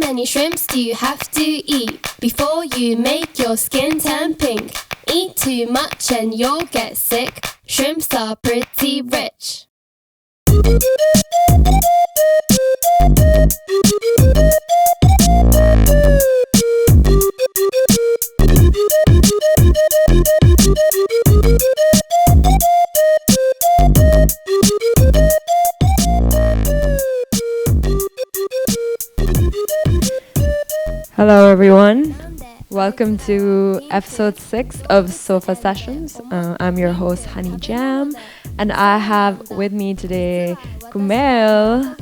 many shrimps do you have to eat before you make your skin turn pink? Eat too much and you'll get sick. Shrimps are pretty rich. Hello everyone, welcome to episode 6 of Sofa Sessions. I'm your host Honeyjamn, and I have with me today Kumayl,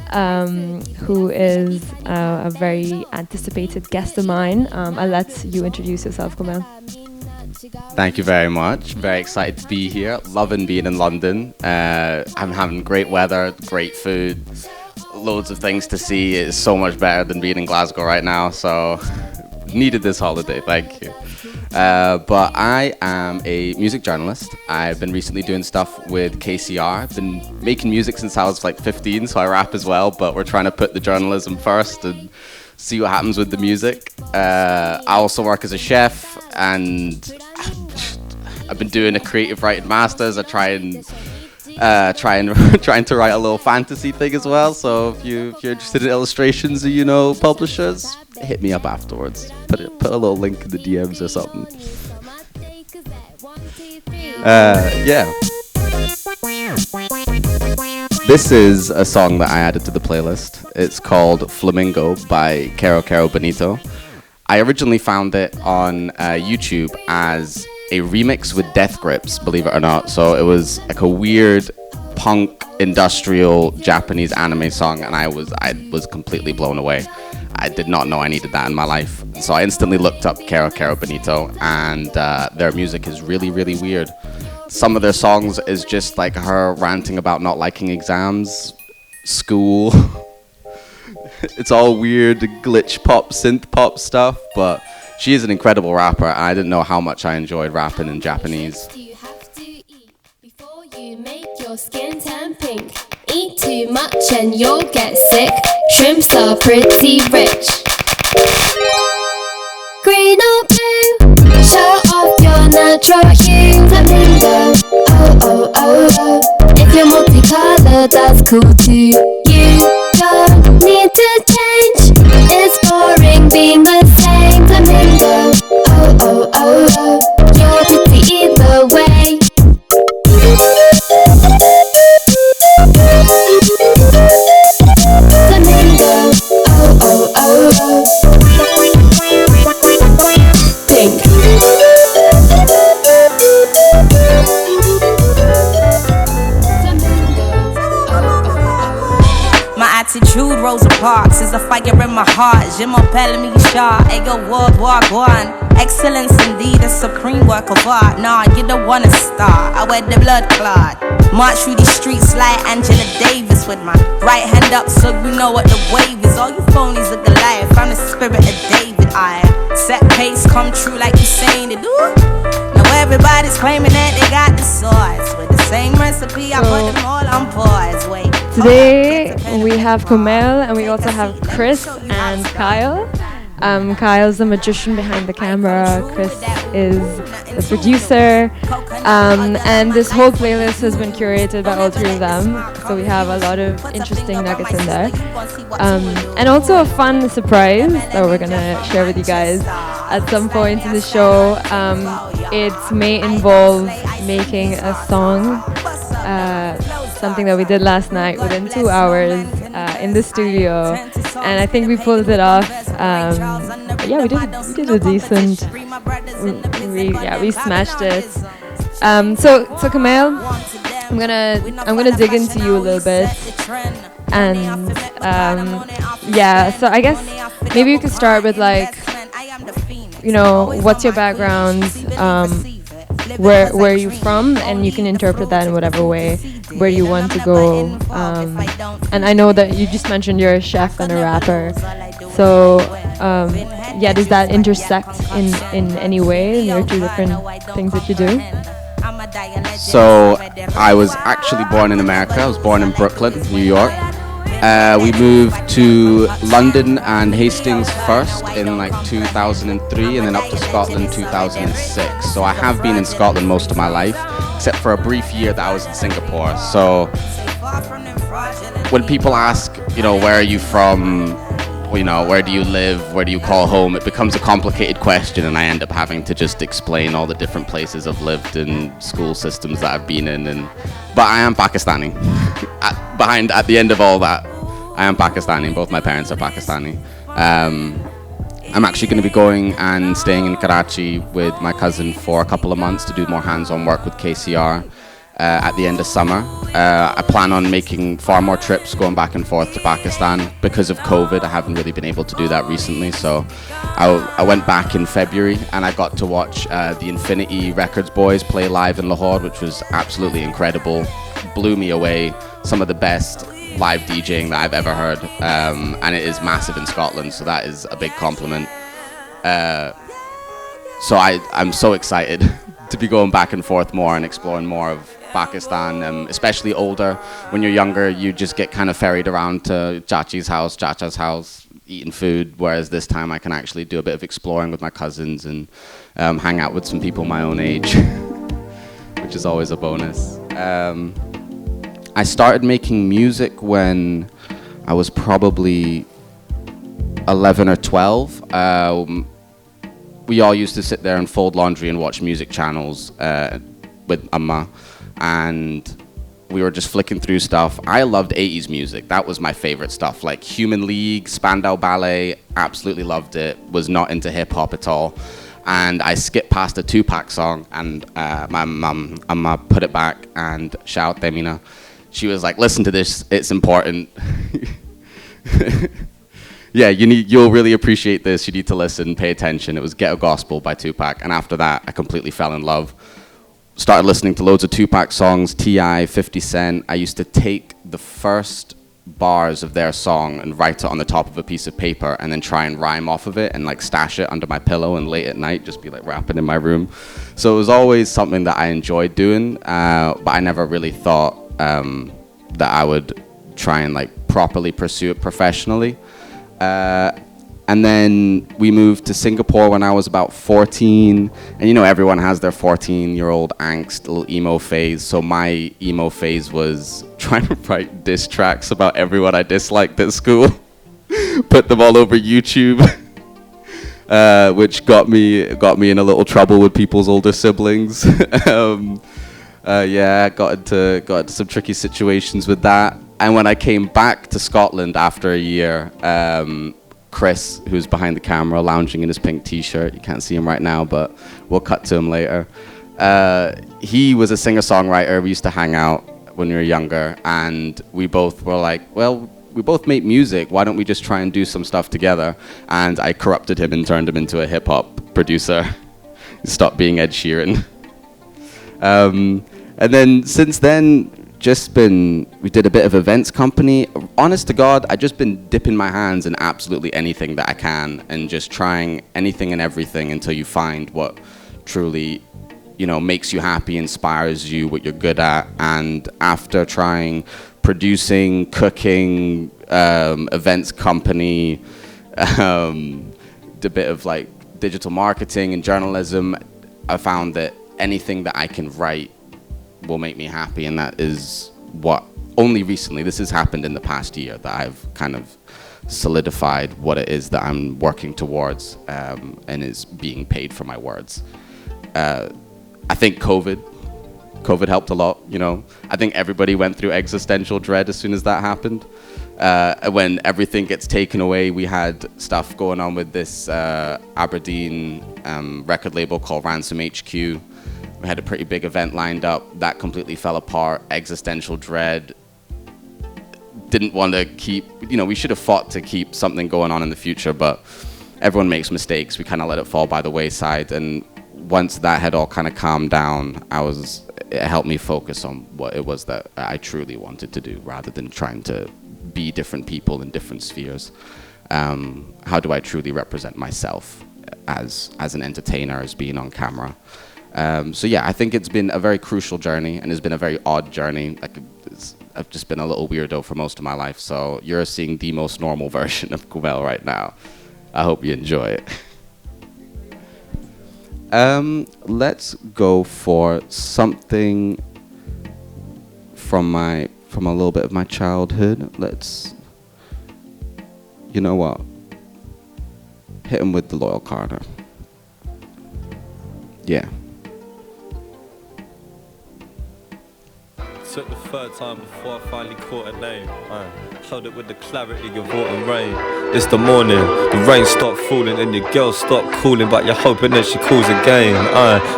who is a very anticipated guest of mine. I'll let you introduce yourself, Kumayl. Thank you very much. Very excited to be here. Loving being in London. I'm having great weather, great food, loads of things to see. It's so much better than being in Glasgow right now. So needed this holiday. Thank you. But I am a music journalist. I've been recently doing stuff with KCR. I've been making music since I was like 15, so I rap as well. But we're trying to put the journalism first and see what happens with the music. I also work as a chef, and I've been doing a creative writing masters. I trying to write a little fantasy thing as well. So if you're interested in illustrations, publishers, hit me up afterwards. Put a little link in the DMs or something. Yeah. This is a song that I added to the playlist. It's called Flamingo by Kero Bonito. I originally found it on YouTube as a remix with Death Grips, believe it or not. So it was like a weird punk industrial Japanese anime song, and I was completely blown away. I did not know I needed that in my life. So I instantly looked up Kero Bonito, and their music is really, really weird. Some of their songs is just like her ranting about not liking exams, school. It's all weird glitch pop, synth pop stuff, but she is an incredible rapper. I didn't know how much I enjoyed rapping in Japanese. You have to eat before you make your skin turn pink. Eat too much and you'll get sick. Shrimps are pretty rich. Green or blue, show off your natural hue. Flamingo, oh oh oh oh. If you're multicolored, that's cool too. You don't need to change. It's boring being the same. Flamingo, oh oh oh oh. You're pretty either way. Flamingo, oh oh oh oh. Pink. Attitude, Rosa Parks is a fire in my heart. Je m'appelle Misha, ego world war one. Excellence indeed, a supreme work of art. Nah, you don't wanna start. I wear the blood clot. March through the streets like Angela Davis with my right hand up, so you know what the wave is. All you phonies are Goliath. I'm the spirit of David. I set pace, come true like you saying it do. Now everybody's claiming that they got the swords with the same recipe. I put them all on pause. Wait. Today we have Kumayl, and we also have Chris and Kyle. Kyle's the magician behind the camera. Chris is the producer. And this whole playlist has been curated by all three of them. So we have a lot of interesting nuggets in there. And also a fun surprise that we're going to share with you guys at some point in the show. It may involve making a song. Something that we did last night within 2 hours in the studio, and I think we pulled it off. We did a decent. We smashed it. So Kumayl, I'm gonna dig into you a little bit, and so I guess maybe you could start with what's your background, where are you from, and you can interpret that in whatever way where you want to go. And I know that you just mentioned you're a chef and a rapper, so does that intersect in any way in your two different things that you do? So I was actually born in America. I was born in Brooklyn, New York. We moved to London and Hastings first in like 2003, and then up to Scotland 2006. So I have been in Scotland most of my life, except for a brief year that I was in Singapore. So when people ask, where are you from? Where do you live? Where do you call home? It becomes a complicated question, and I end up having to just explain all the different places I've lived and school systems that I've been in. But I am Pakistani. At the end of all that, I am Pakistani. Both my parents are Pakistani. I'm actually going to be going and staying in Karachi with my cousin for a couple of months to do more hands-on work with KCR. At the end of summer. I plan on making far more trips going back and forth to Pakistan. Because of COVID, I haven't really been able to do that recently, so I went back in February and I got to watch the Infinity Records boys play live in Lahore, which was absolutely incredible. Blew me away. Some of the best live DJing that I've ever heard, and it is massive in Scotland, so that is a big compliment. So I'm so excited to be going back and forth more and exploring more of Pakistan, especially older. When you're younger, you just get kind of ferried around to Chacha's house, eating food, whereas this time I can actually do a bit of exploring with my cousins and hang out with some people my own age, which is always a bonus. I started making music when I was probably 11 or 12. We all used to sit there and fold laundry and watch music channels with Amma. And we were just flicking through stuff. I loved 80s music. That was my favorite stuff. Like Human League, Spandau Ballet, absolutely loved it. Was not into hip hop at all. And I skipped past a Tupac song, and my mum, Amma, put it back, and shout out Temina. She was like, listen to this, it's important. Yeah, you'll really appreciate this. You need to listen, pay attention. It was Ghetto Gospel by Tupac. And after that, I completely fell in love. Started listening to loads of Tupac songs, T.I., 50 Cent. I used to take the first bars of their song and write it on the top of a piece of paper and then try and rhyme off of it and like stash it under my pillow, and late at night just be like rapping in my room. So it was always something that I enjoyed doing, but I never really thought that I would try and like properly pursue it professionally. And then we moved to Singapore when I was about 14. And everyone has their 14-year-old angst, little emo phase. So my emo phase was trying to write diss tracks about everyone I disliked at school. Put them all over YouTube, which got me in a little trouble with people's older siblings. Yeah, got into some tricky situations with that. And when I came back to Scotland after a year, Chris, who's behind the camera, lounging in his pink t-shirt. You can't see him right now, but we'll cut to him later. He was a singer-songwriter. We used to hang out when we were younger, and we both were like, well, we both make music. Why don't we just try and do some stuff together? And I corrupted him and turned him into a hip-hop producer. Stopped being Ed Sheeran. And then since then, we did a bit of events company. Honest to God, I've just been dipping my hands in absolutely anything that I can and just trying anything and everything until you find what truly, makes you happy, inspires you, what you're good at. And after trying producing, cooking, events company, a bit of like digital marketing and journalism, I found that anything that I can write will make me happy, and that is what only recently, this has happened in the past year, that I've kind of solidified what it is that I'm working towards, and is being paid for my words. I think COVID helped a lot, I think everybody went through existential dread as soon as that happened. When everything gets taken away, we had stuff going on with this Aberdeen record label called Ransom HQ. We had a pretty big event lined up. That completely fell apart. Existential dread. Didn't want to keep, we should have fought to keep something going on in the future, but everyone makes mistakes. We kind of let it fall by the wayside. And once that had all kind of calmed down, it helped me focus on what it was that I truly wanted to do, rather than trying to be different people in different spheres. How do I truly represent myself as an entertainer, as being on camera? So yeah, I think it's been a very crucial journey, and it's been a very odd journey. Like, I've just been a little weirdo for most of my life. So you're seeing the most normal version of Kumyal right now. I hope you enjoy it. Let's go for something from a little bit of my childhood. You know what? Hit him with the Loyle Carner. Yeah. Took the third time before I finally caught a name. Held it with the clarity of autumn rain. It's the morning, the rain stopped falling and your girl stopped calling, but you're hoping that she calls again.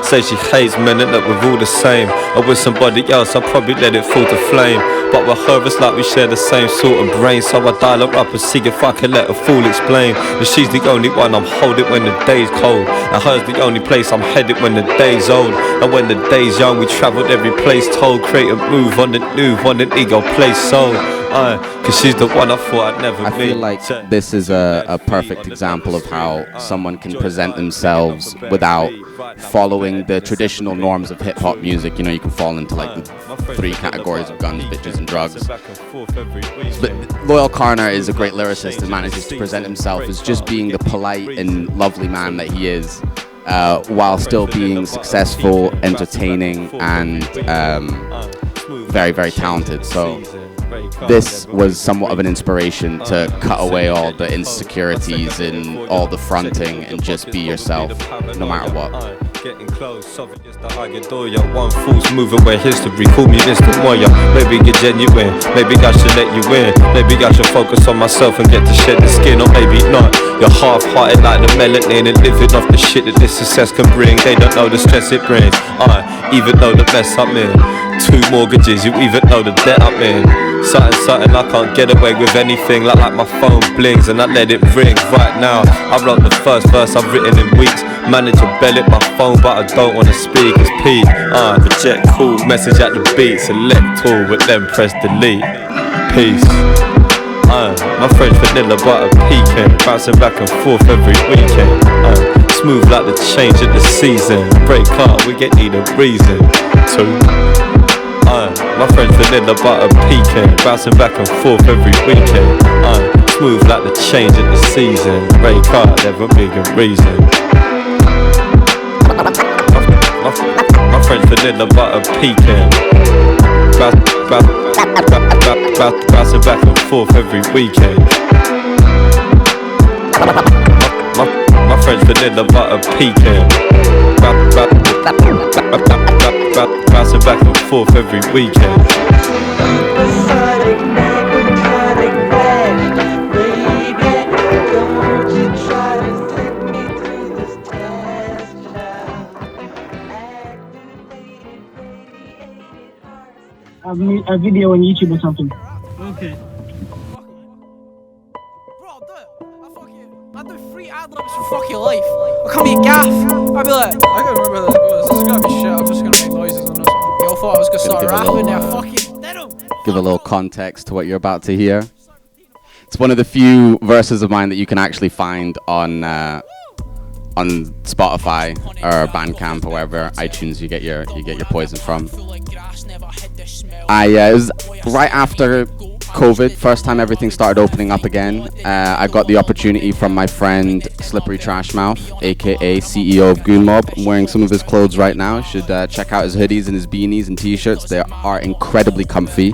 Say she hates men and that we're all the same. Or with somebody else, I'll probably let it fall to flame. But with her it's like we share the same sort of brain. So I dial her up and see if I can let her fool explain that she's the only one I'm holding when the day's cold, and her's the only place I'm headed when the day's old. And when the day's young, we travelled every place told. Create a move on the new, on an ego place sold. Cause she's the one I thought I'd never I feel like this is a perfect example of how someone can present themselves without following the traditional norms of hip-hop music. You know, you can fall into like the 3 categories of guns, bitches and drugs. But Loyle Carner is a great lyricist and manages to present himself as just being the polite and lovely man that he is, while still being successful, entertaining, and very, very talented. So this was somewhat of an inspiration to cut away all the insecurities and all the fronting and just be yourself, no matter what. Getting close, something just to hug your door, yeah. One fool's moving where history, call me instant warrior. Maybe you're genuine, maybe I should let you in. Maybe I should focus on myself and get to shed the skin, or maybe not. You're half-hearted like the melanin and living off the shit that this success can bring. They don't know the stress it brings, even though the mess I'm in. 2 mortgages, you even know the debt I'm in. Something, I can't get away with anything. Like my phone blings and I let it ring right now. I wrote the first verse I've written in weeks. Manage to bell it my phone, but I don't wanna speak. It's Pete, reject call, message at the beat. Select all, but then press delete. Peace. My French vanilla butter pecan, bouncing back and forth every weekend. Smooth like the change of the season. Break car, we get need a reason to. My French vanilla butter pecan, bouncing back and forth every weekend. Smooth like the change of the season. Break car, never big a reason. My French vanilla butter pecan, bouncing back and forth every weekend. My French vanilla butter pecan, bouncing back and forth every weekend. A video on YouTube or something. Okay. I do 3 ad-libs for fucking life. I can't be a gaff. I'd be like, I can't remember how that goes. This is gonna be shit. I'm just gonna make noises on this one. Y'all thought I was gonna start rapping there. Fucking did 'em. Give a little context to what you're about to hear. It's one of the few verses of mine that you can actually find on Spotify or Bandcamp or wherever iTunes you get your poison from. It was right after COVID, first time everything started opening up again. I got the opportunity from my friend Slippery Trashmouf, aka CEO of Goon Mob. I'm wearing some of his clothes right now. You should check out his hoodies and his beanies and t-shirts. They are incredibly comfy.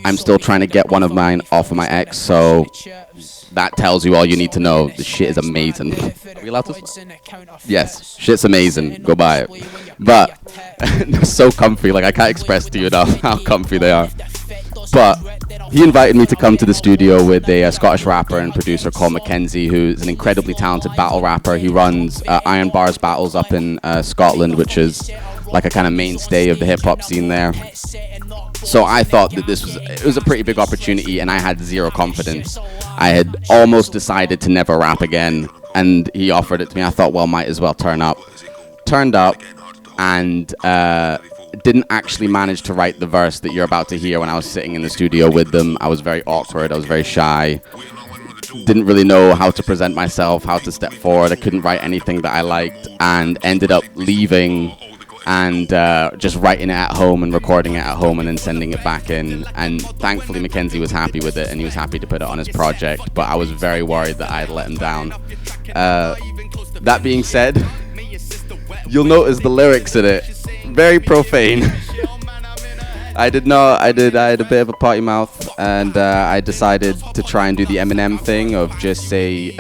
I'm still trying to get one of mine off of my ex, so that tells you all you need to know. The shit is amazing. Are we allowed to swear? Yes, shit's amazing. Go buy it. But they're so comfy. Like, I can't express to you enough how comfy they are. But he invited me to come to the studio with a Scottish rapper and producer called Mackenzie, who's an incredibly talented battle rapper. He runs Iron Bars battles up in Scotland, which is like a kind of mainstay of the hip-hop scene there. So I thought that it was a pretty big opportunity, and I had zero confidence. I had almost decided to never rap again, and he offered it to me. I thought, well, might as well turn up. Turned up, and didn't actually manage to write the verse that you're about to hear when I was sitting in the studio with them. I was very awkward. I was very shy. Didn't really know how to present myself, how to step forward. I couldn't write anything that I liked, and ended up leaving and just writing it at home and recording it at home and then sending it back in. And thankfully Mackenzie was happy with it and he was happy to put it on his project, but I was very worried that I'd let him down. That being said, you'll notice the lyrics in it, very profane. I had a bit of a potty mouth, and I decided to try and do the Eminem thing of just say,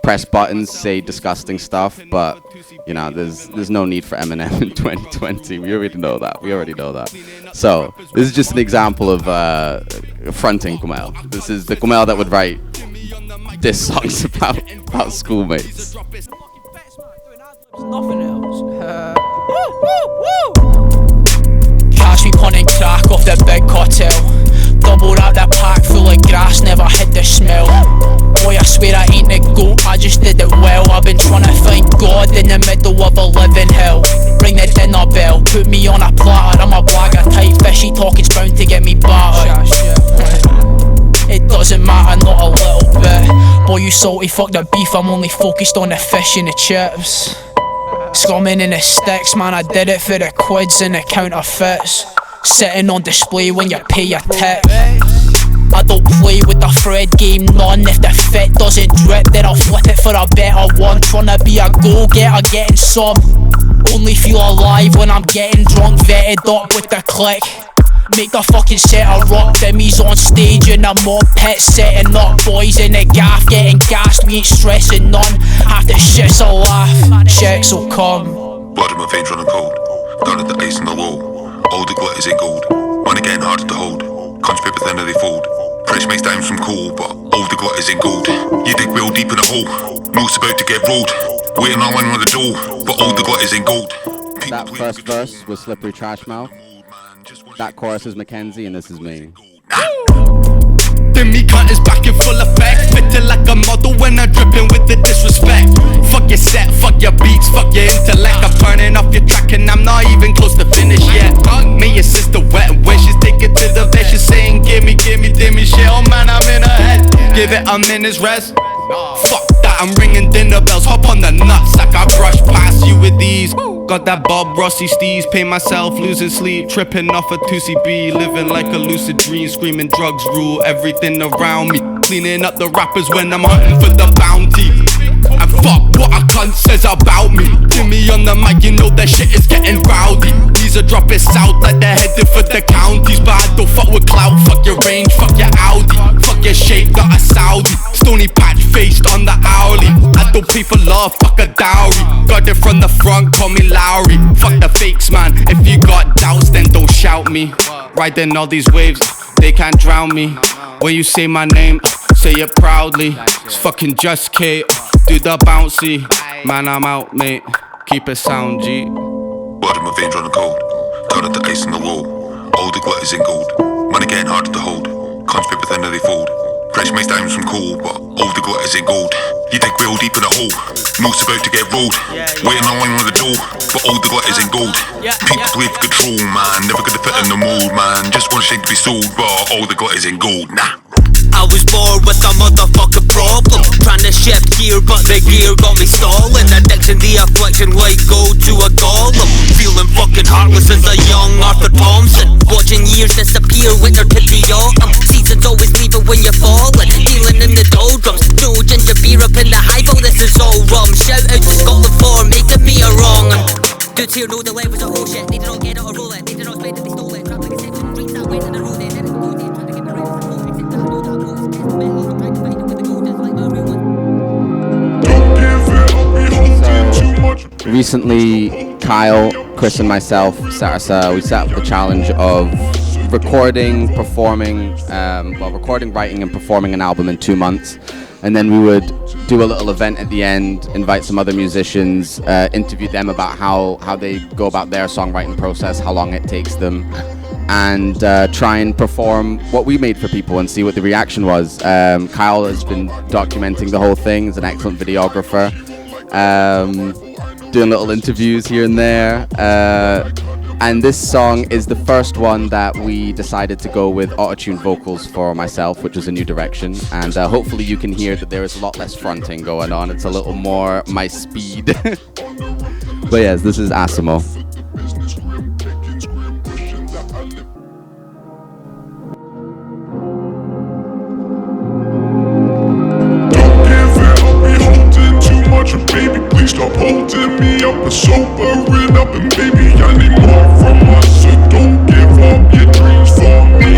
press buttons, say disgusting stuff, but, there's no need for Eminem in 2020. We already know that. So, this is just an example of fronting Kumayl. This is the Kumayl that would write diss songs about schoolmates. Nothing else. Catch me punting crack off the big cartel. Double wrap that pack full of grass, never hit the smell. Boy, I swear I ain't the goat, I just did it well. I've been trying to find God in the middle of a living hell. Ring the dinner bell, put me on a platter. I'm a blagger type, fishy talking's bound to get me battered. It doesn't matter, not a little bit. Boy, you salty, fuck the beef, I'm only focused on the fish and the chips. Scumming in the sticks, man, I did it for the quids and the counterfeits. Sitting on display when you pay your tip. I don't play with the thread game, none. If the fit doesn't drip, then I'll flip it for a better one. Tryna be a go-getter, getting some. Only feel alive when I'm getting drunk, vetted up with the click. Make the fucking set a rock, Demi's on stage in a mob pit, setting up boys in the gaff, getting gassed, we ain't stressing none. Half the shit's a laugh, checks will come. Blood in my veins running cold, down at the ice in the wall. All the glitters in gold, money getting harder to hold. Cons paper thinner they fold. Fresh makes diamonds from coal, but all the glitters in gold. You dig real deep in a hole, most about to get rolled. Waiting on one on the door, but all the glitters in gold. That first verse was Slippery Trashmouf. That chorus is Mackenzie, and this is me. Demi cunt is back in full effect. Fitting like a model when I'm dripping with the disrespect. Fuck your set, fuck your beats, fuck your intellect. I'm turning off your track and I'm not even close to finish yet. Me, your sister wet, and when she's taking to the vet, she's saying, gimme, Demi shit. Oh man, I'm in her head. Give it a minute's rest. Fuck that, I'm ringing dinner bells. Hop on the nuts like I brush past you with these. Got that Bob Rossi steez, pay myself, losing sleep, tripping off a 2CB, living like a lucid dream, screaming drugs rule everything around me, cleaning up the rappers when I'm hunting for the bounty. And fuck what a cunt says about me. Jimmy on the mic, you know that shit is getting rowdy. These are dropping south like they're headed for the counties, but I don't fuck with clout, fuck your range, fuck your Audi, fuck your shape, got a Saudi, stony patch faced on the Owly. I don't pay for love, fuck a dowry, got it from the front, call me Lowry. Fuck the fakes, man, if you got doubts then don't shout me. Riding all these waves, they can't drown me. When you say my name, say it proudly. It's fucking just Kate, do the bouncy. Man, I'm out, mate, keep it sound, G. Blood in my veins running cold, down at the ice in the wall. All the glitters in gold, money getting harder to hold. Cons paper thinner they fold. Fresh makes diamonds from coal, but all the glitters in gold. You dig real deep in a hole, most about to get rolled. Waiting on one on the door, but all the glitters in gold. People with control, man, never gonna fit in the mold, man. Just one shade to be sold, but all the glitters in gold, nah. I was born with a motherfucking problem, trying to shift gear but the gear got me stalling. Addiction, the affliction, white gold to a golem. Feeling fucking heartless as a young Arthur Thompson. Watching years disappear, winter to the autumn. Seasons always leaving when you're falling. Dealing in the doldrums, no ginger beer up in the highball, this is all rum. Shout out to Scotland for making me a wrong. Dudes here know the life was a whole shit. They did not get it or roll it, they did not spend it, they stole it. Crap like a section, drinks that went in the road. They didn't know they trying to get me right with the whole except I know that I'm always best metal. I'm trying to find it with the gold, it's like the real one. Recently, Kyle, Chris and myself we set up the challenge of recording, writing and performing an album in 2 months. And then we would do a little event at the end, invite some other musicians, interview them about how they go about their songwriting process, how long it takes them, and try and perform what we made for people and see what the reaction was. Kyle has been documenting the whole thing, he's an excellent videographer, doing little interviews here and there. And this song is the first one that we decided to go with auto-tune vocals for myself, which is a new direction. And hopefully you can hear that there is a lot less fronting going on. It's a little more my speed. But yes, this is Asimo. Baby, please stop holding me up and sobering up. And baby, I need more from us, so don't give up your dreams for me.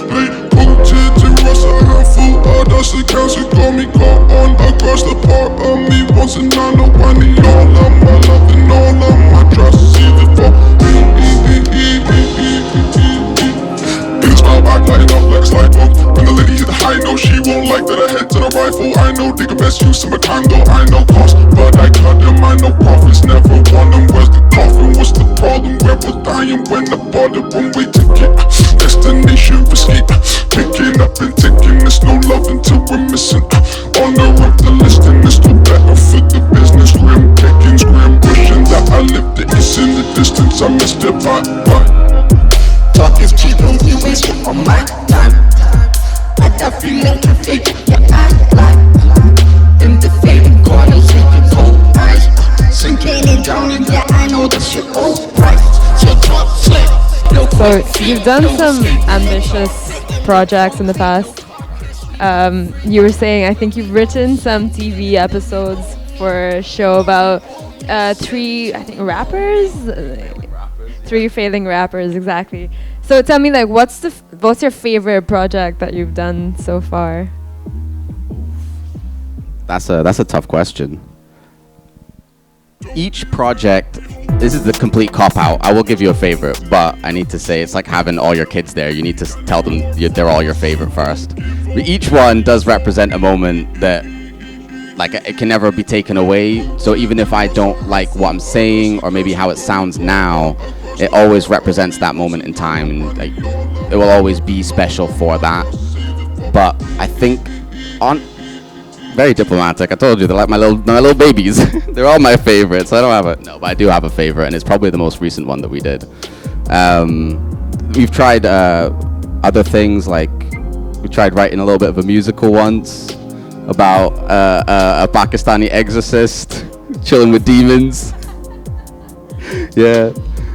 They quoted to Rosa, a handful of dust accounts who got me caught on across the part of me once, and I know I need all of my love and all of my trust. Even for back lighting up like a slide book. When the lady hit the high note, she won't like that I head to the rifle. I know they can best use of my condo. I know cost, but I cut them. I know profits, never won them. Where's the coffin? What's the problem? We're both dying when the border one-way ticket. Destination escape. Picking up and ticking. There's no love until we're missing. Honor of the list, and it's no better for the business. Grim pickings, grim wishing that I lived it. It's in the distance. I missed it, but talk is cheap, don't you waste it on my time. I got feeling to fake it, yeah, I like. In the fading corners, making cold eyes. Sinking and drowning, yeah, I know that's your old price. So talk slick. So you've done some ambitious projects in the past. You were saying, I think you've written some TV episodes for a show about 3, I think, rappers? 3 failing rappers, exactly. So tell me, like, what's your favorite project that you've done so far? That's a tough question. Each project, this is the complete cop-out. I will give you a favorite, but I need to say it's like having all your kids there. You need to tell them they're all your favorite first. But each one does represent a moment that, like, it can never be taken away. So even if I don't like what I'm saying or maybe how it sounds now, it always represents that moment in time, and like, it will always be special for that. But I think very diplomatic. I told you they're like my little babies. They're all my favorites. I don't have but I do have a favorite, and it's probably the most recent one that we did. We've tried other things, like we tried writing a little bit of a musical once about a Pakistani exorcist chilling with demons.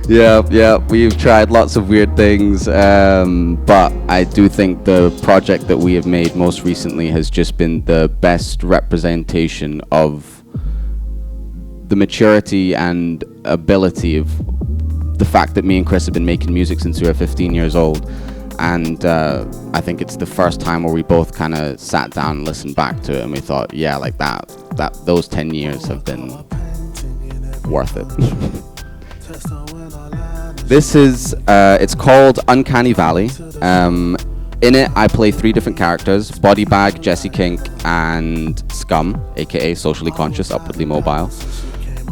Yeah, we've tried lots of weird things, but I do think the project that we have made most recently has just been the best representation of the maturity and ability of the fact that me and Chris have been making music since we were 15 years old. And I think it's the first time where we both kind of sat down and listened back to it, and we thought, yeah, like those 10 years have been worth it. This is, it's called Uncanny Valley. In it, I play 3 different characters: Body Bag, Jesse Kink, and Scum, aka Socially Conscious, Upwardly Mobile.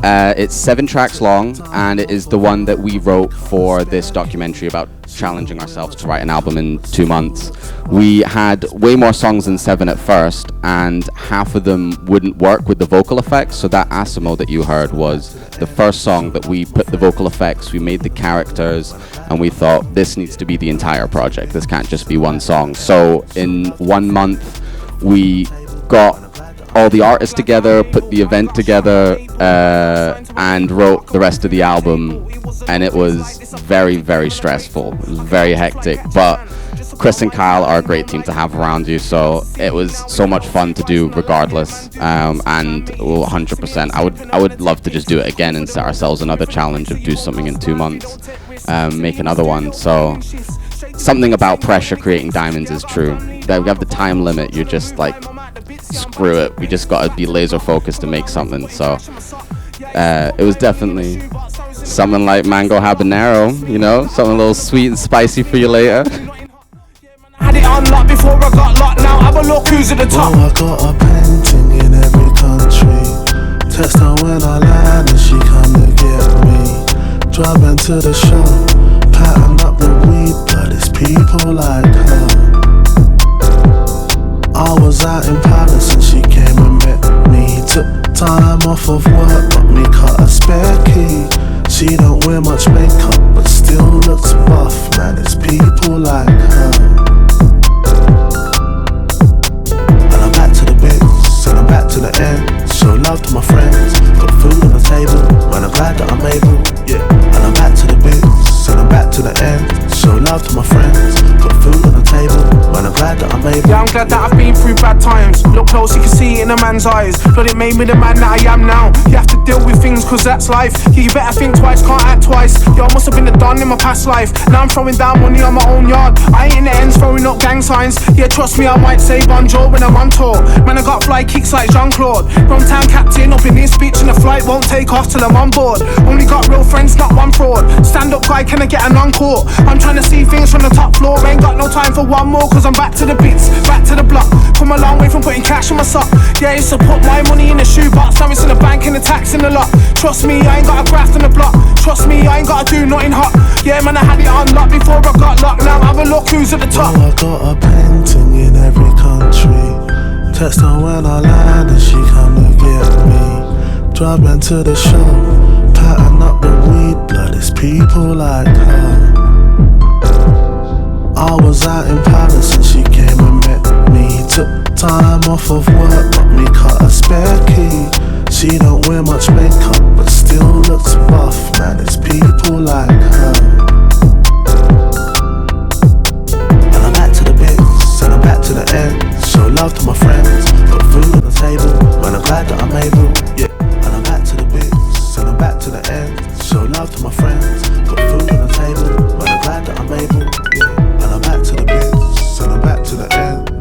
It's 7 tracks long, and it is the one that we wrote for this documentary about challenging ourselves to write an album in 2 months. We had way more songs than 7 at first, and half of them wouldn't work with the vocal effects. So that Asimo that you heard was the first song that we put the vocal effects, we made the characters, and we thought this needs to be the entire project. This can't just be one song. So in 1 month, we got all the artists together, put the event together, and wrote the rest of the album. And it was very, very stressful. It was very hectic. But Chris and Kyle are a great team to have around you, so it was so much fun to do regardless. And 100%, I would love to just do it again and set ourselves another challenge of do something in 2 months, make another one. So something about pressure creating diamonds is true. That we have the time limit. You're just like, screw it, we just gotta be laser focused to make something. So it was definitely something like mango habanero, you know, something a little sweet and spicy for you later. Had it unlocked before I got locked, now have a look who's at the top. Oh, I got a painting in every country. Text her when I land and she come to get me. Driving to the show, patting up the weed, but it's people like her. I was out in Paris and she came and met me. Took time off of work, but me cut a spare key. She don't wear much makeup, but still looks buff. Man, it's people like her. And I'm back to the bits, and I'm back to the end. Show love to my friends, maybe. Yeah, I'm glad that I've been through bad times. Look close, you can see it in a man's eyes. But it made me the man that I am now. You have to deal with things cause that's life. Yeah, you better think twice, can't act twice. Yeah, I must have been a don in my past life. Now I'm throwing down money on my own yard. I ain't in the ends throwing up gang signs. Yeah, trust me, I might say bonjour when I'm on tour. Man, I got fly kicks like Jean-Claude. From town captain up in this beach and the flight won't take off till I'm on board. Only got real friends, not one fraud. Stand up guy, can I get an encore? I'm trying to see things from the top floor. Ain't got no time for one more cause I'm back to the beats, back to the block. Come a long way from putting cash in my sock. Yeah, I used to put my money in the shoebox. Now it's in the bank and the tax in the lot. Trust me, I ain't got a graft on the block. Trust me, I ain't got to do nothing hot. Yeah, man, I had it on lock before I got locked. Now have a look who's at the top. Well, I got a painting in every country. Text her when I land and she come to get me. Driving to the show, patting up the weed blood. It's people like her. I was out in Palace and she came and met me. Took time off of work, but me cut a spare key. She don't wear much makeup, but still looks buff. Man, it's people like her. And I'm back to the bits, and I'm back to the end. Show love to my friends, put food on the table. Man, I'm glad that I'm able, yeah. And I'm back to the bits, and I'm back to the end. Show love to my friends, put food on the table. Man, I'm glad that I'm able, yeah. And I'm back to the bits, and I'm back to the end.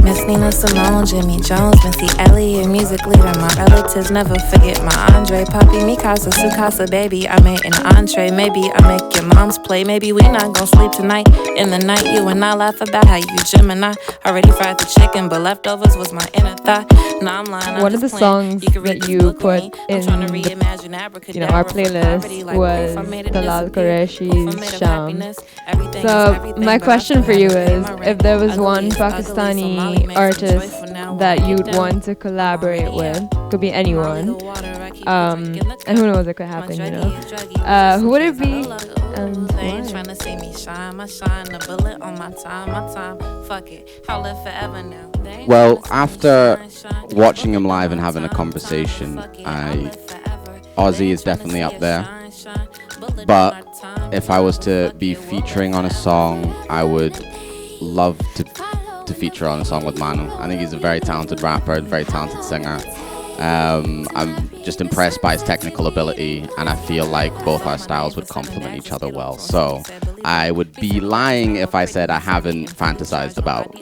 Miss Nina Simone, Jimmy Jones, Missy Elliott, music leader. My relatives never forget my Andre, Papi, Mikasa, Sukasa, baby. I made an entree. Maybe I make your mom's play. Maybe we not gon' sleep tonight. In the night, you and I laugh about how you Gemini. Already fried the chicken, but leftovers was my inner thought. Now I'm lying. One of the songs that you put in our playlist was Talal Qureshi's Sham. So my question for you is, if there was one Pakistani artist that you'd want to collaborate with, could be anyone, and who knows, it could happen, you know, who would it be and why? Well, after watching him live and having a conversation, Ozzy is definitely up there. But if I was to be featuring on a song, I would love to feature on a song with Manu. I think he's a very talented rapper, a very talented singer. I'm just impressed by his technical ability, and I feel like both our styles would complement each other well. So I would be lying if I said I haven't fantasized about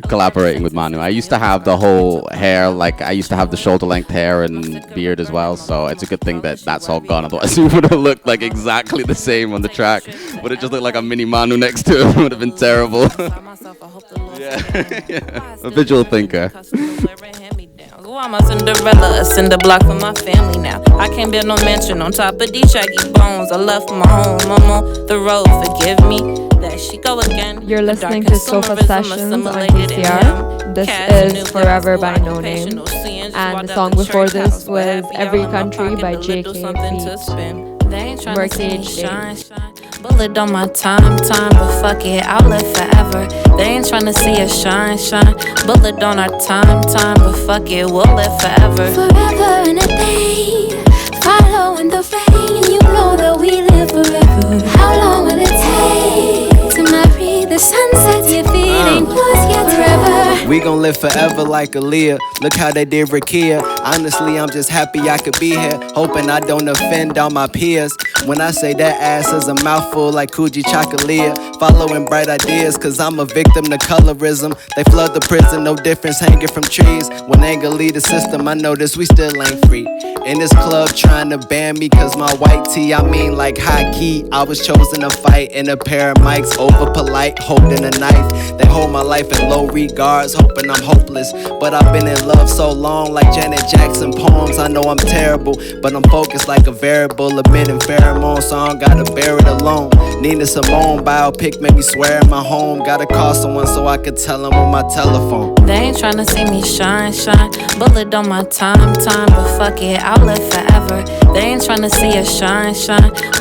collaborating with Manu. I used to have the whole hair, like I used to have the shoulder length hair and beard as well, so it's a good thing that that's all gone, otherwise it would have looked like exactly the same on the track. Would have just looked like a mini Manu next to him. Would have been terrible. Yeah. A visual thinker. I'm a Cinderella, a cinder block for my family now. I can't build no mansion on top of these shaggy bones. I left my home, I'm on the road, forgive me. There she go again. You're listening to Sofa Sessions on PCR. This is Forever by Noname. And the song before this was Every Country by Jaykae feat. Murkage. Bullet on my time, but fuck it, I'll live forever. They ain't tryna see us shine. Bullet on our time, but fuck it, we'll live forever. Forever and a day, following the rain. You know that we live forever. How long will it take to marry the sunset? Your feet ain't close yet forever. We gon' live forever like Aaliyah. Look how they did Rakia. Honestly, I'm just happy I could be here, hoping I don't offend all my peers. When I say that ass is a mouthful like Coogee Chocolate. Following bright ideas, cause I'm a victim to colorism. They flood the prison, no difference hanging from trees. When anger lead the system, I notice we still ain't free. In this club trying to ban me cause my white tee, I mean like high key. I was chosen to fight in a pair of mics, over polite, holding a knife. They hold my life in low regards, hoping I'm hopeless. But I've been in love so long, like Janet Jackson poems. I know I'm terrible, but I'm focused like a variable, emitting pheromone, so I don't gotta bear it alone. Nina Simone biopic made me swear in my home. Gotta call someone so I could tell them on my telephone. They ain't tryna see me shine. Bullet on my time, but fuck it, I'll live forever. They ain't tryna see us shine.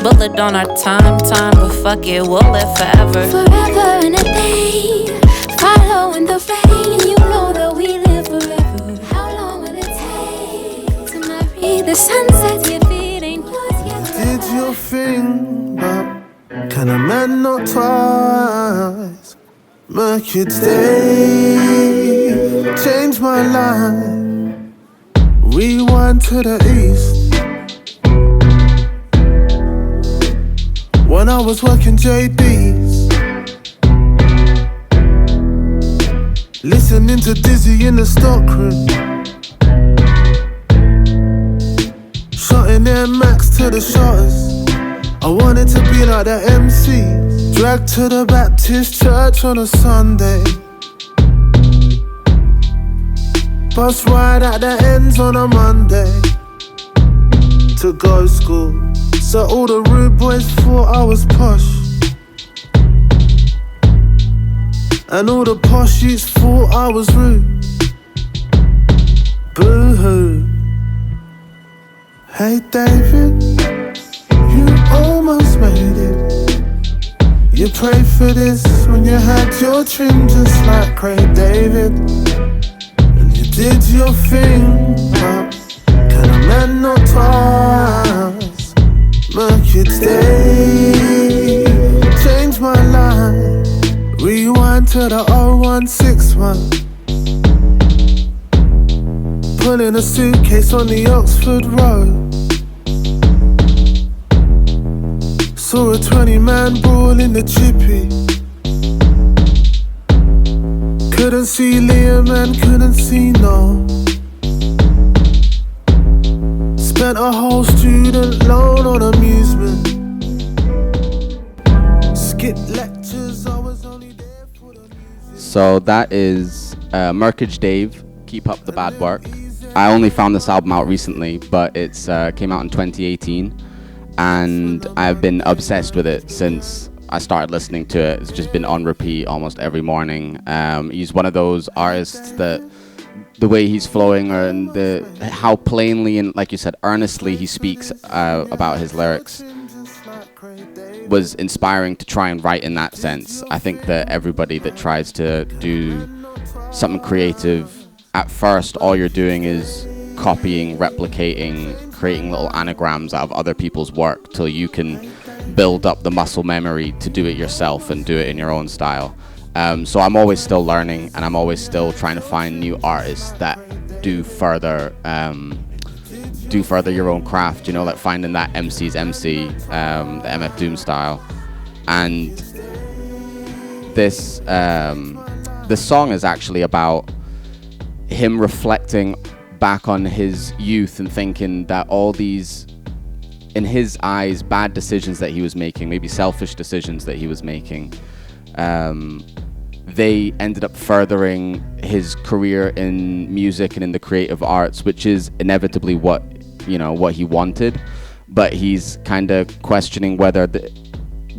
Bullet on our time, but fuck it, we'll live forever. Forever and a day, following the rain. You know that we live forever. How long will it take to marry the sunset? Your feet ain't close yet. Did your thing, but can a man not twice? Murkage day changed my life. Rewind to the east. When I was working JD's, listening to Dizzy in the stockroom, shotting Air Max to the shotters. I wanted to be like the MC, dragged to the Baptist church on a Sunday. Bus ride at the ends on a Monday to go school. So all the rude boys thought I was posh, and all the posh youths thought I was rude. Boo-hoo. Hey David, you almost made it. You prayed for this when you had your trim just like Craig David, and you did your thing, but can a man not toss? Murkage day changed my life. Rewind to the 0161, pulling a suitcase on the Oxford Road. Saw a 20-man brawl in the chippy. Couldn't see Liam and couldn't see no. Spent a whole student loan on amusement. Skipped lectures, I was only there for the music. So that is Murkage Dave, Keep Up the Bad Work. I only found this album out recently, but it's came out in 2018, and I've been obsessed with it since I started listening to it. It's just been on repeat almost every morning. He's one of those artists that the way he's flowing and how plainly and, like you said, earnestly he speaks about his lyrics was inspiring to try and write in that sense. I think that everybody that tries to do something creative, at first all you're doing is copying, replicating, creating little anagrams out of other people's work till you can build up the muscle memory to do it yourself and do it in your own style. So I'm always still learning, and I'm always still trying to find new artists that do further your own craft, you know, like finding that MC's MC, the MF Doom style. And this song is actually about him reflecting back on his youth and thinking that all these, in his eyes, bad decisions that he was making, maybe selfish decisions that he was making, they ended up furthering his career in music and in the creative arts, which is inevitably what he wanted. But he's kind of questioning whether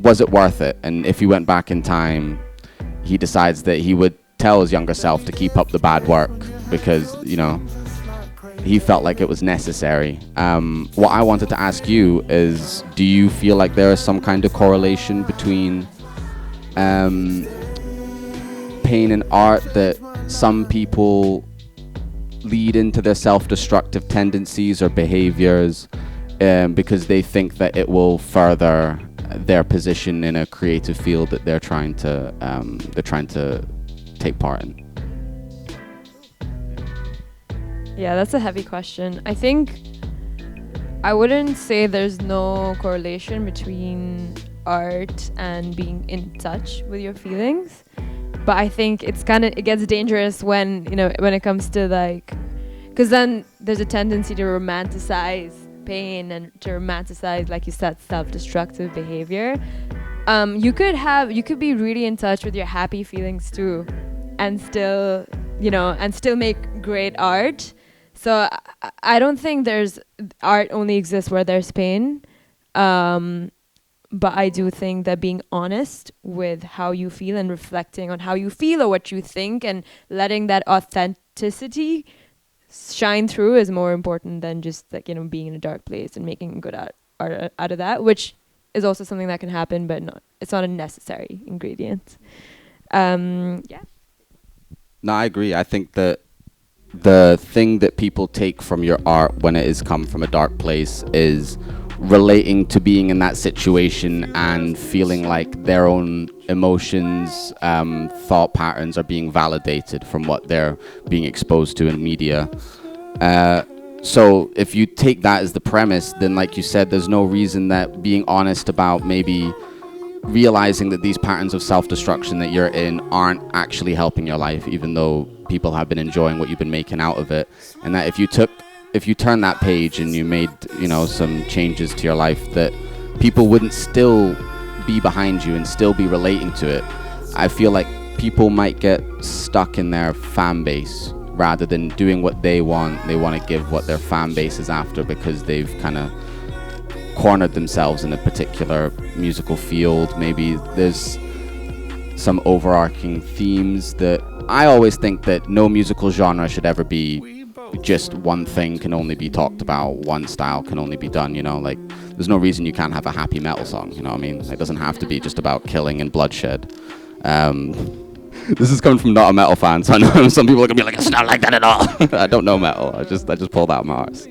was it worth it. And if he went back in time, he decides that he would tell his younger self to keep up the bad work because, he felt like it was necessary. What I wanted to ask you is, do you feel like there is some kind of correlation between pain and art, that some people lead into their self-destructive tendencies or behaviors because they think that it will further their position in a creative field that they're trying to take part in? Yeah, that's a heavy question. I think I wouldn't say there's no correlation between art and being in touch with your feelings, but I think it gets dangerous when it comes to because then there's a tendency to romanticize pain and to romanticize, like you said, self-destructive behavior. You could be really in touch with your happy feelings too, and still make great art. So I don't think there's art only exists where there's pain. But I do think that being honest with how you feel and reflecting on how you feel or what you think and letting that authenticity shine through is more important than just being in a dark place and making good art out of that, which is also something that can happen, but it's not a necessary ingredient. Yeah. No, I agree. I think that the thing that people take from your art when it is come from a dark place is relating to being in that situation and feeling like their own emotions, thought patterns are being validated from what they're being exposed to in media. So if you take that as the premise, then like you said, there's no reason that being honest about maybe realizing that these patterns of self-destruction that you're in aren't actually helping your life, even though people have been enjoying what you've been making out of it. And that if you turn that page and you made, you know, some changes to your life, that people wouldn't still be behind you and still be relating to it. I feel like people might get stuck in their fan base rather than doing what they want. They want to give what their fan base is after because they've kind of cornered themselves in a particular musical field. Maybe there's some overarching themes that I always think that no musical genre should ever be just one thing can only be talked about, one style can only be done, you know, like there's no reason you can't have a happy metal song, you know what I mean? It doesn't have to be just about killing and bloodshed. This is coming from not a metal fan, so I know some people are gonna be like, it's not like that at all. I don't know metal, I just pulled out my arse.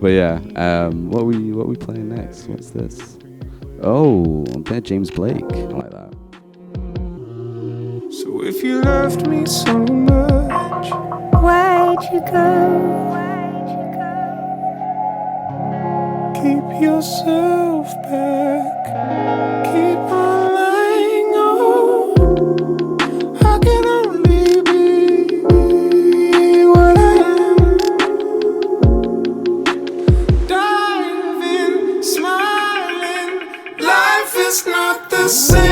But yeah, what are we playing next? What's this? Oh, I'm playing James Blake. I like that. So if you loved me so much, why'd you go? Keep yourself back. Keep on lying. Oh, I can only be what I am. Diving, smiling. Life is not the same.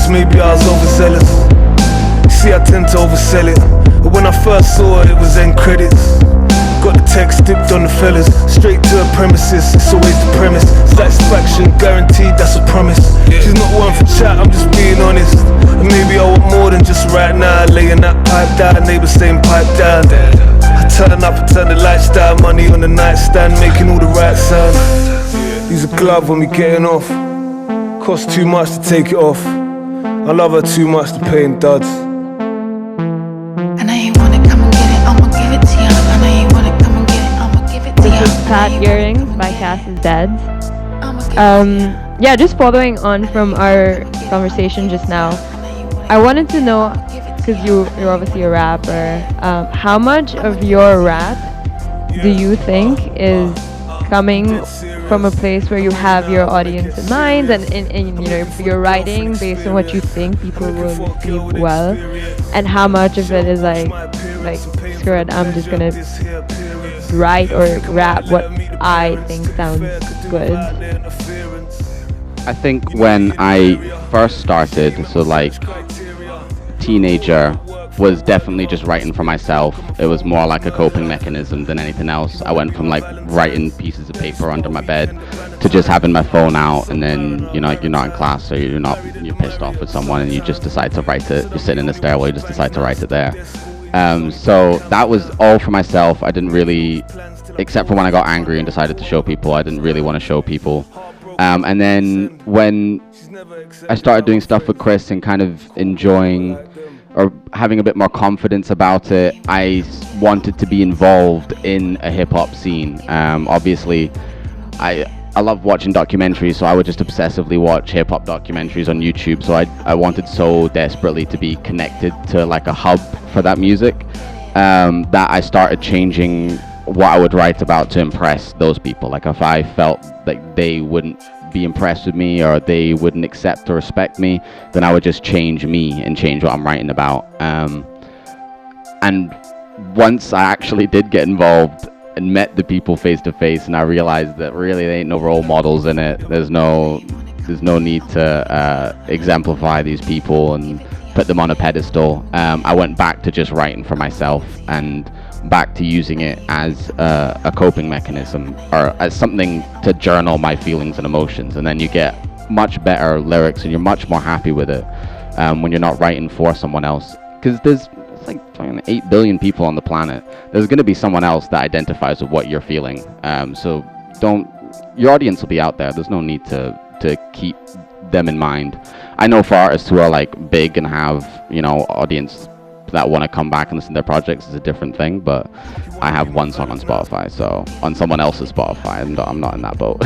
Maybe I was overzealous. See, I tend to oversell it. But when I first saw it, it was end credits. Got the text dipped on the fellas. Straight to her premises, it's always the premise. Satisfaction guaranteed, that's a promise. She's not one for chat, I'm just being honest. And maybe I want more than just right now. Laying that pipe down, neighbors saying pipe down. I turn up and turn the lights down. Money on the nightstand, making all the right sounds. Use a glove when we getting off. Costs too much to take it off. I love her too much to pay in duds. I know you wanna come and get it, I'ma give it to you. I know you wanna come and get it, I'ma give it to you. This is Pat Earrings by CASISDEAD. Yeah, just following on from our conversation just now, I wanted to know, because you're obviously a rapper, how much of your rap do you think is coming from a place where you have your audience in mind and you know you're writing based on what you think people will receive well, and how much of it is like screw it, I'm just gonna write or rap what I think sounds good? I think when I first started, so like teenager was definitely just writing for myself. It was more like a coping mechanism than anything else. I went from like writing pieces of paper under my bed to just having my phone out, and then you're not in class, or you're pissed off with someone and you just decide to write it. You're sitting in the stairwell, you just decide to write it there. So that was all for myself. I didn't really, except for when I got angry and decided to show people, I didn't really want to show people. And then when I started doing stuff with Chris and kind of enjoying or having a bit more confidence about it, I wanted to be involved in a hip-hop scene. Obviously, I love watching documentaries, so I would just obsessively watch hip-hop documentaries on YouTube. So I wanted so desperately to be connected to like a hub for that music, that I started changing what I would write about to impress those people. Like if I felt like they wouldn't be impressed with me or they wouldn't accept or respect me, then I would just change me and change what I'm writing about. And once I actually did get involved and met the people face to face, and I realized that really there ain't no role models in it. There's no need to exemplify these people and put them on a pedestal. I went back to just writing for myself and back to using it as a coping mechanism or as something to journal my feelings and emotions, and then you get much better lyrics and you're much more happy with it when you're not writing for someone else, because there's like 8 billion people on the planet. There's going to be someone else that identifies with what you're feeling, so your audience will be out there. There's no need to keep them in mind. I know for artists who are like big and have audience that want to come back and listen to their projects is a different thing, but I have one song on Spotify, so on someone else's Spotify, and I'm not in that boat.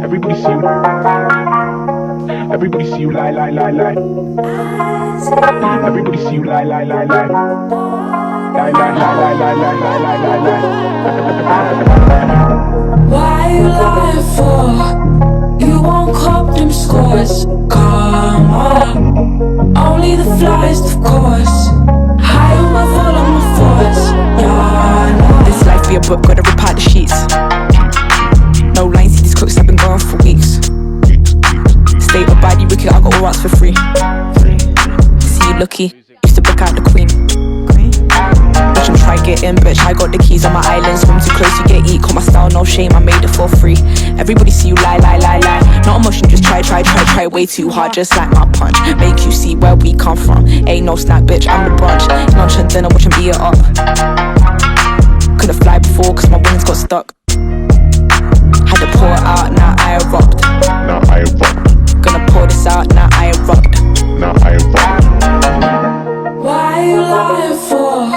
Everybody see you. Everybody see you lie, lie, lie, lie. Everybody see you lie, lie, lie, lie. Lie, lie, lie, lie, lie, lie, lie, lie, lie. Why you lying for? You won't cop them scores. Come on. Only the flyest, of course. High on my fall on my force. Yeah, no. This life be a book, gotta rip out the sheets. No lines, see these crooks have been going for weeks. State of body wicked, I got all rights for free. See you lucky, used to book out the queen. Watch him try get in, bitch, I got the keys on my island. Swim too close, you get eat, call my style, no shame, I made it for free. Everybody see you lie, lie, lie, lie. Not emotion, just try way too hard, just like my punch. Make you see where we come from. Ain't no snack, bitch, I'm the brunch. Lunch and dinner, watch him beat it up. Couldn't fly before, cause my wings got stuck. Had to pour it out, now I erupt. Gonna pour this out, now I erupt. Why you lying for?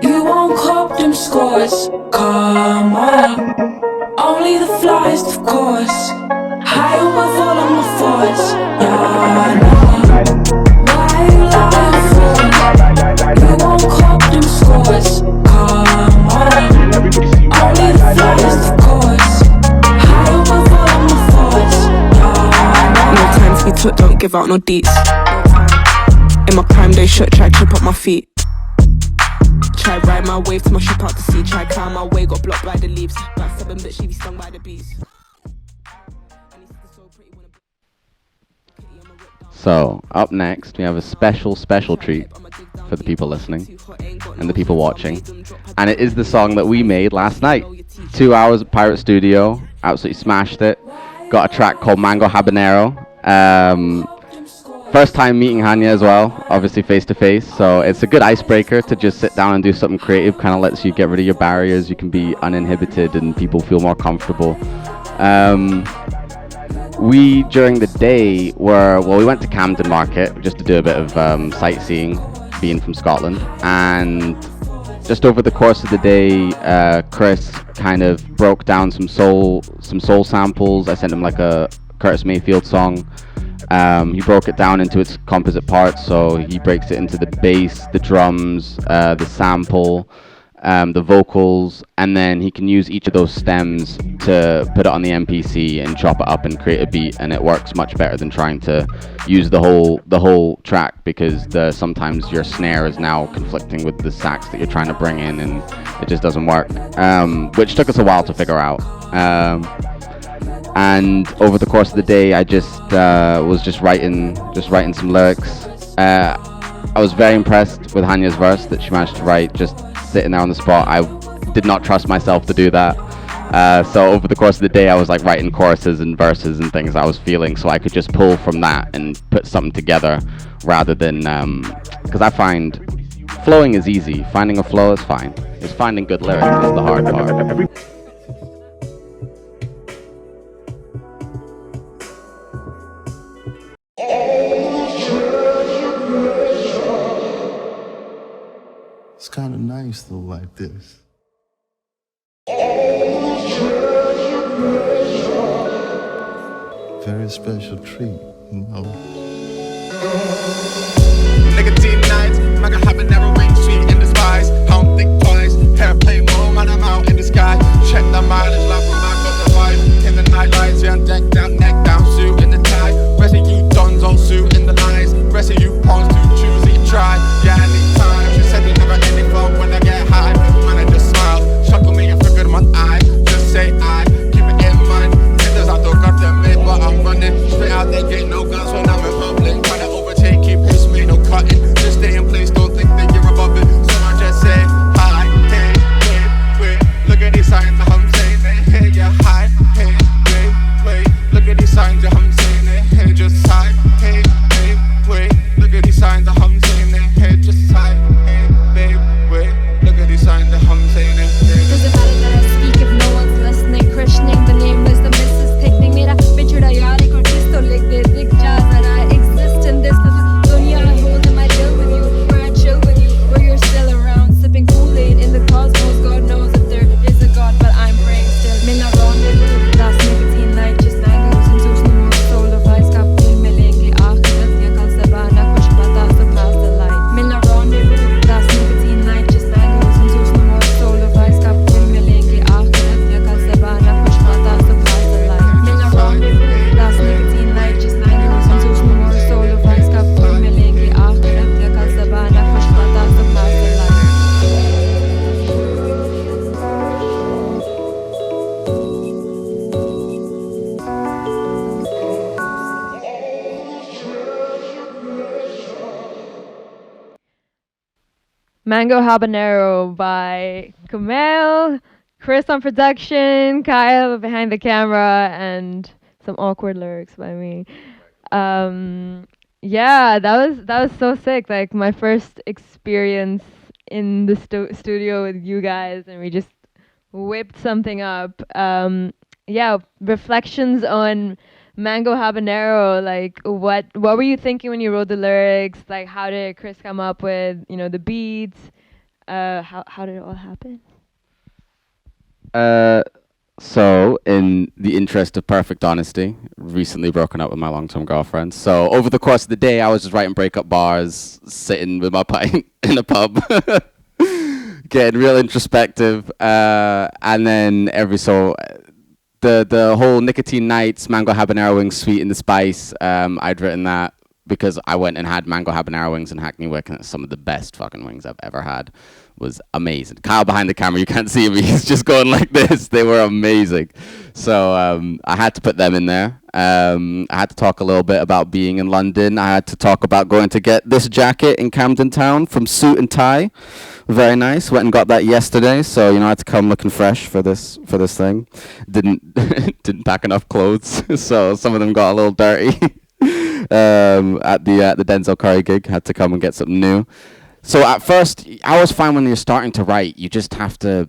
You won't cop them scores. Come on. Only the flyest, of course. High on my fall on my force. Yeah, no. Why you lying for? You won't cop them scores. Come on. Only the flyest, of course. High on my fall on my force. Yeah, no time to be took, don't give out no deets. In my prime day shot, try trip up my feet. Try ride my wave to my ship out to sea. Try climb my way, got blocked by the leaves. That 7 bitch, she be stung by the bees. So up next we have a special treat for the people listening and the people watching, and it is the song that we made last night. 2 hours at Pirate Studio, absolutely smashed it. Got a track called Mango Habanero. First time meeting Hanya as well, obviously face to face, so it's a good icebreaker to just sit down and do something creative. Kind of lets you get rid of your barriers. You can be uninhibited and people feel more comfortable. We during the day we went to Camden Market just to do a bit of sightseeing, being from Scotland, and just over the course of the day, Chris kind of broke down some soul samples. I sent him like a Curtis Mayfield song. He broke it down into its composite parts, so he breaks it into the bass, the drums, the sample, the vocals, and then he can use each of those stems to put it on the MPC and chop it up and create a beat, and it works much better than trying to use the whole track, because sometimes your snare is now conflicting with the sax that you're trying to bring in, and it just doesn't work, which took us a while to figure out. And over the course of the day, I just was writing some lyrics. I was very impressed with Hanya's verse that she managed to write just sitting there on the spot. I did not trust myself to do that. So over the course of the day, I was like writing choruses and verses and things I was feeling, so I could just pull from that and put something together, rather than because I find flowing is easy. Finding a flow is fine. It's finding good lyrics is the hard part. It's kind of nice though, like this. Very special treat, you know. Nicotine nights, like a habanero ring, sweet in the spice. Home thick twice, airplane mode, man, I'm out in the sky. Check the mileage, like when I got the vibe. In the night lights, yeah, deck down, neck down, suit in the tie. Rest of you dons all suit in the lies. Rest of you pawns to choose that you try. Yeah, anytime. She said you never any fun when I get high. Man, I just smile, chuckle me and figure my eye. Just say I, keep it in mind. Hitters out the got them made, but I'm running straight out there, get no guns when I'm in public. Trying to overtake, keep pace, me no cutting. Just stay in place, don't think that you're above it. So I just say hi, hey, wait, wait. Look at these signs, I'm saying they hey, yeah, hi, hey, wait, wait. Look at these signs, I'm saying they hey, just hi, hey, hey, wait. Look at these signs, I'm saying they hey, just hi, hey, babe, wait. Look at these signs, I'm saying they hey. Does it matter that I speak if no one's listening? Christening, the nameless, the missus picnic. Mera picture yari ko kisto lik de dik ja zara. Exist in this little dunya I hold in my deal with you. Where I chill with you, where you're still around. Sipping Kool-Aid in the cosmos. God knows if there is a God, but I'm praying still. Mina rendezvous, last nicotine light, just mangoes and zoos no more soul of ice. Kap til melengi akhirat, yakal sabana kush pata so past the light. Mina rendezvous, last nicotine light, just mangoes and zoos no more soul of ice. Kap til melengi akhirat, yakal sabana kush pata so past the light. Mina rendezvous, last nicotine light, just mangoes and zoos no more soul of ice. Kap til melengi akhirat, yakal sabana kush pata so past the light. Mango Habanero by Kumayl, Chris on production, Kyle behind the camera, and some awkward lyrics by me. Yeah, that was so sick. Like my first experience in the studio with you guys, and we just whipped something up. Yeah, reflections on Mango Habanero. Like, what were you thinking when you wrote the lyrics? Like, how did Chris come up with the beats? How did it all happen? So, in the interest of perfect honesty, recently broken up with my long-term girlfriend. So, over the course of the day, I was just writing breakup bars, sitting with my pint in a pub, getting real introspective, and then the whole Nicotine Nights, Mango Habanero Wings, Sweet in the Spice, I'd written that because I went and had Mango Habanero Wings in Hackney Wick, and it's some of the best fucking wings I've ever had. Was amazing. Kyle behind the camera, you can't see me, he's just going like this. They were amazing. So I had to put them in there. I had to talk a little bit about being in London. I had to talk about going to get this jacket in Camden Town from Suit and Tie. Very nice. Went and got that yesterday, so I had to come looking fresh for this thing. Didn't pack enough clothes, so some of them got a little dirty. At the Denzel Curry gig, had to come and get something new. So at first, I always find when you're starting to write, you just have to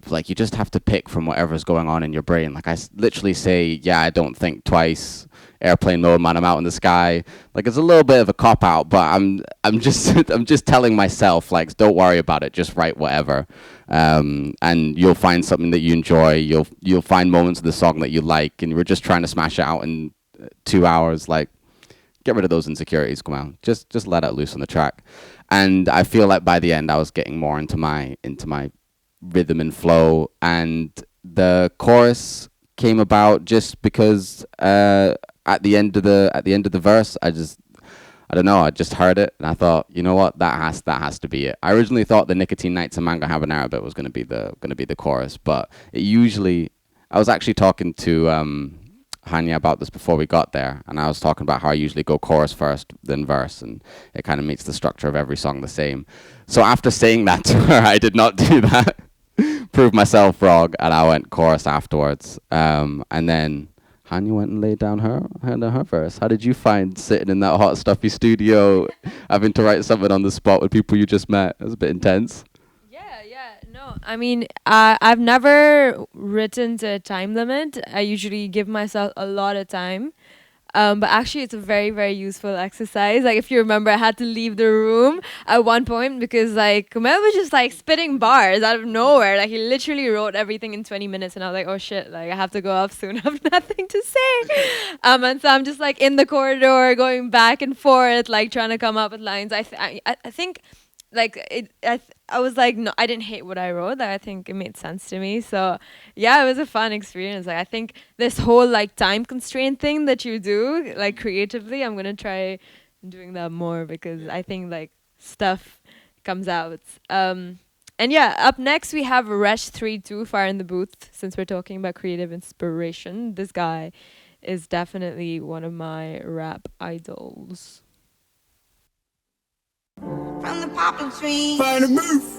pick from whatever's going on in your brain. Like I literally say, yeah, I don't think twice. Airplane mode, man, I'm out in the sky. Like it's a little bit of a cop out, but I'm just telling myself, like, don't worry about it, just write whatever, and you'll find something that you enjoy. You'll find moments of the song that you like, and we're just trying to smash it out in 2 hours. Like, get rid of those insecurities, come on, just let it loose on the track. And I feel like by the end, I was getting more into my rhythm and flow, and the chorus came about just because at the end of the verse, I don't know, I just heard it and I thought, you know what, that has to be it. I originally thought the Nicotine Nights and Mango Habanero bit was gonna be the chorus, but I was actually talking to Hanya about this before we got there, and I was talking about how I usually go chorus first, then verse, and it kind of makes the structure of every song the same. So after saying that to her, I did not do that. Proved myself wrong, and I went chorus afterwards. And then Hanya went and laid down her verse. How did you find sitting in that hot, stuffy studio, having to write something on the spot with people you just met? It was a bit intense. No, I mean, I've never written to a time limit. I usually give myself a lot of time. But actually, it's a very, very useful exercise. Like, if you remember, I had to leave the room at one point because, like, Kumayl was just, like, spitting bars out of nowhere. Like, he literally wrote everything in 20 minutes. And I was like, oh, shit, like, I have to go off soon. I have nothing to say. And so I'm just, like, in the corridor going back and forth, like, trying to come up with lines. I think... Like I was like, no, I didn't hate what I wrote. Like, I think it made sense to me. So yeah, it was a fun experience. Like, I think this whole like time constraint thing that you do, like creatively, I'm gonna try doing that more because I think like stuff comes out. And yeah, up next we have Wretch 3-2 Fire in the Booth. Since we're talking about creative inspiration, this guy is definitely one of my rap idols. From the poppin' tree. Fire in the booth.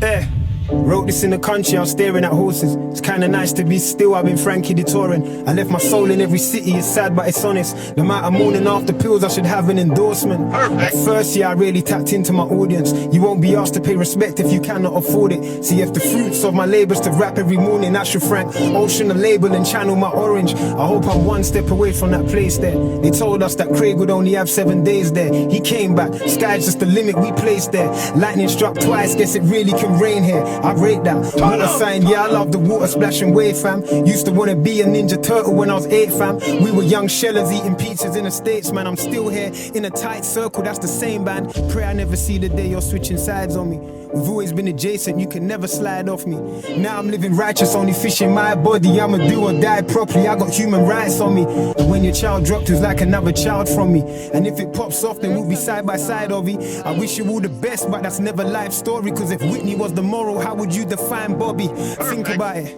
Yeah. Wrote this in the country, I was staring at horses. It's kinda nice to be still, I've been Frankie detouring. I left my soul in every city, it's sad but it's honest. No matter morning after pills, I should have an endorsement. Perfect. At first, yeah, I really tapped into my audience. You won't be asked to pay respect if you cannot afford it. See, if the fruits of my labours to rap every morning, that should Frank Ocean a label and channel my orange. I hope I'm one step away from that place there. They told us that Craig would only have 7 days there. He came back, sky's just the limit we placed there. Lightning struck twice, guess it really can rain here. I rate that. Water sign, yeah, I love the water splashing wave, fam. Used to wanna be a Ninja Turtle when I was 8, fam. We were young shellers eating pizzas in the States, man. I'm still here in a tight circle, that's the same band. Pray I never see the day you're switching sides on me. We've always been adjacent, you can never slide off me. Now I'm living righteous, only fishing my body. I'ma do or die properly, I got human rights on me. And when your child dropped, it was like another child from me. And if it pops off, then we'll be side by side, Ovi. I wish you all the best, but that's never life story. Cause if Whitney was the moral, how would you define Bobby? Think about it.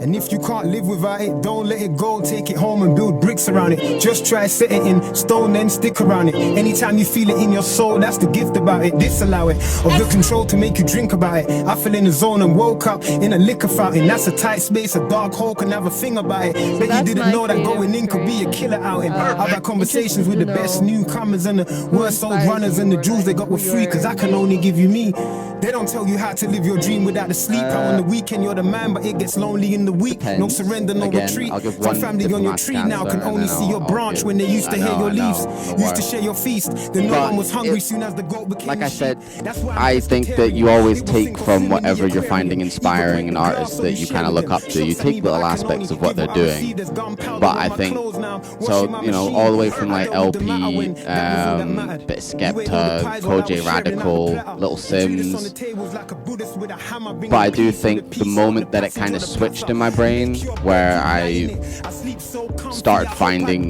And if you can't live without it, don't let it go, take it home and build bricks around it. Just try set it in stone, then stick around it. Anytime you feel it in your soul, that's the gift about it. Disallow it, of the control to make you drink about it. I fell in the zone and woke up in a liquor fountain. That's a tight space, a dark hole can have a thing about it. Bet you didn't know that going in could be a killer outing. I've had conversations with the best newcomers and the worst old runners, and the jewels they got were free, cause I can only give you me. They don't tell you how to live your dream without the sleep. How on the weekend you're the man, but it gets lonely in the week. Depends. No surrender, no Again, retreat. I'll give Some one family on your tree now can only see your branch when they used to hear your leaves. Used to share your feast. Then no one was hungry soon as the goat became like I said, I think that you always take from whatever you're finding inspiring an artist that you kind of look up to. You take little aspects of what they're doing. But I think, so, you know, all the way from like LP, bit of Skepta, Kojay Radical, Little Sims. But I do think the moment that it kind of switched in my brain, where I started finding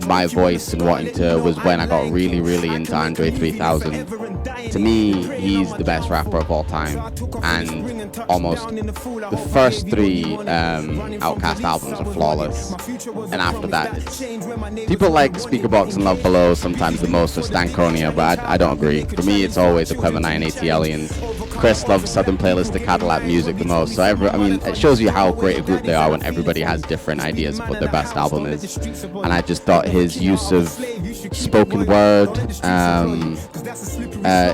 my voice and wanting to, was when I got really, really into Andre 3000. To me, he's the best rapper of all time, and almost the first 3 Outkast albums are flawless, and after that, it's, people like Speakerbox and Love Below sometimes the most, or Stankonia, but I don't agree. For me, it's always Equeva 980 and Chris loves Southern Playlist to Cadillac music the most, so I mean, it shows you how great a group they are when everybody has different ideas of what their best album is. And I just thought his use of spoken word,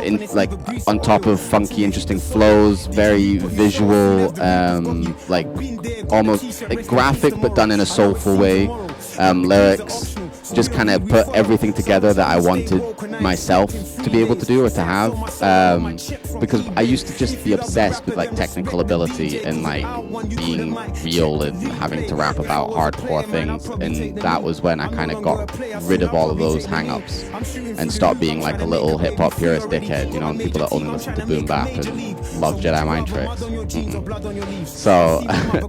in like on top of funky, interesting flows, very visual, like almost like graphic but done in a soulful way, lyrics. Just kind of put everything together that I wanted myself to be able to do or to have, because I used to just be obsessed with like technical ability and like being real and having to rap about hardcore things, and that was when I kind of got rid of all of those hang-ups and stopped being like a little hip-hop purist dickhead, you know, people that only listen to boom bap and love Jedi mind tricks. So